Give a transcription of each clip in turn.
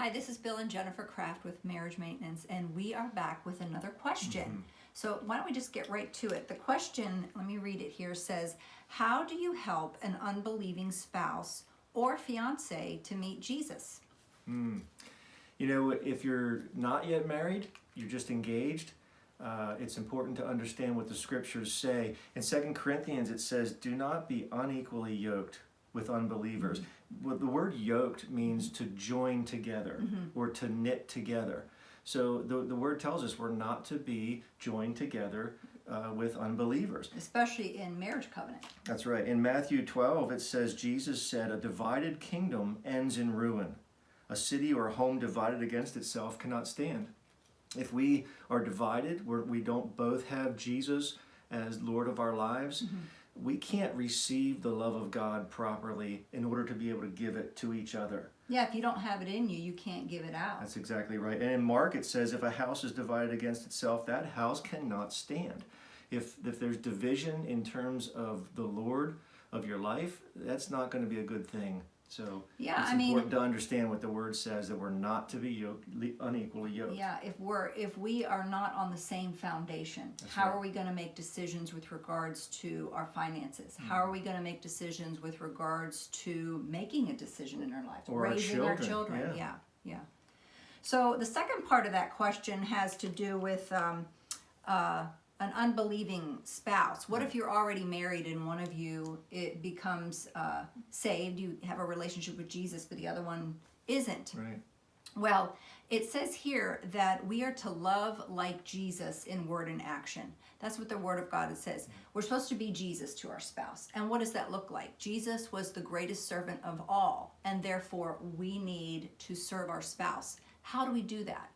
Hi, this is Bill and Jennifer Kraft with Marriage Maintenance, and we are back with another question. So why don't we just get right to it? The question, let me read it here, says, how do you help an unbelieving spouse or fiance to meet Jesus? You know, if you're not yet married, you're just engaged, it's important to understand what the scriptures say. In 2 Corinthians, it says, do not be unequally yoked with unbelievers. Well, the word yoked means to join together or to knit together. So the word tells us we're not to be joined together with unbelievers. Especially in marriage covenant. That's right. In Matthew 12, it says, Jesus said, a divided kingdom ends in ruin. A city or a home divided against itself cannot stand. If we are divided, we don't both have Jesus as Lord of our lives, we can't receive the love of God properly in order to be able to give it to each other. Yeah, if you don't have it in you, you can't give it out. That's exactly right. And in Mark, it says, if a house is divided against itself, that house cannot stand. If there's division in terms of the Lord of your life, that's not going to be a good thing. So yeah, it's important to understand what the word says, that we're not to be unequally yoked. Yeah, if we are not on the same foundation, how are we going to make decisions with regards to our finances? How are we going to make decisions with regards to making a decision in our life? Or raising our children. Yeah. So the second part of that question has to do with an unbelieving spouse. What if you're already married and one of you becomes saved, you have a relationship with Jesus, but the other one isn't? Right. Well, it says here that we are to love like Jesus in word and action. That's what the Word of God says. We're supposed to be Jesus to our spouse. And what does that look like? Jesus was the greatest servant of all, and therefore we need to serve our spouse. How do we do that?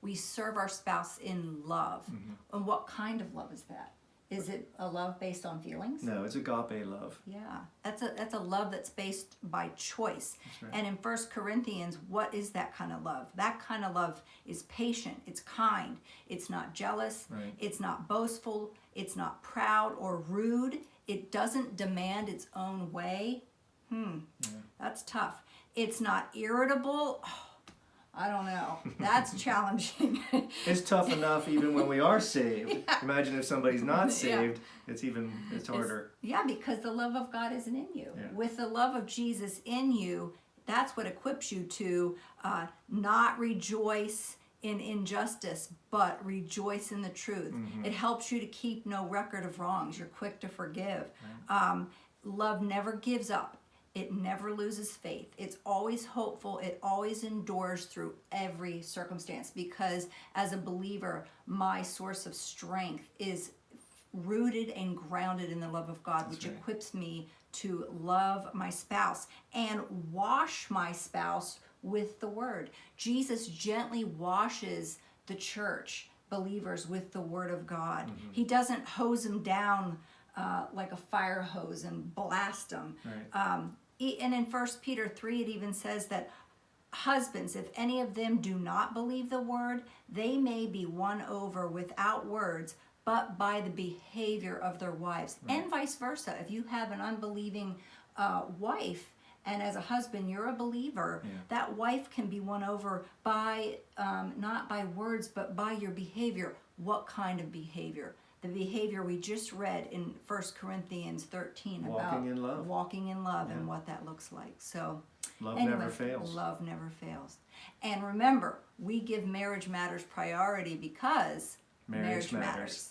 We serve our spouse in love. And what kind of love is that? Is it a love based on feelings? No, it's agape love. Yeah, that's a love that's based by choice. That's right. And in 1 Corinthians, what is that kind of love? That kind of love is patient, it's kind, it's not jealous, Right. it's not boastful, it's not proud or rude, it doesn't demand its own way. That's tough. It's not irritable. I don't know. That's challenging. It's tough enough even when we are saved. Imagine if somebody's not saved, it's harder. Because the love of God isn't in you. Yeah. With the love of Jesus in you, that's what equips you to not rejoice in injustice, but rejoice in the truth. It helps you to keep no record of wrongs. You're quick to forgive. Love never gives up. It never loses faith. It's always hopeful. It always endures through every circumstance, because as a believer, my source of strength is rooted and grounded in the love of God, which equips me to love my spouse and wash my spouse with the word. Jesus gently washes the church, believers, with the word of God. He doesn't hose them down like a fire hose and blast them. Right. And in 1 Peter 3, it even says that husbands, if any of them do not believe the word, they may be won over without words, but by the behavior of their wives. Right. And vice versa. If you have an unbelieving wife, and as a husband you're a believer, that wife can be won over by, not by words, but by your behavior. What kind of behavior? The behavior we just read in 1 Corinthians 13 Walking in love. Walking in love and what that looks like. So Love never fails. Love never fails. And remember, we give marriage matters priority because marriage matters.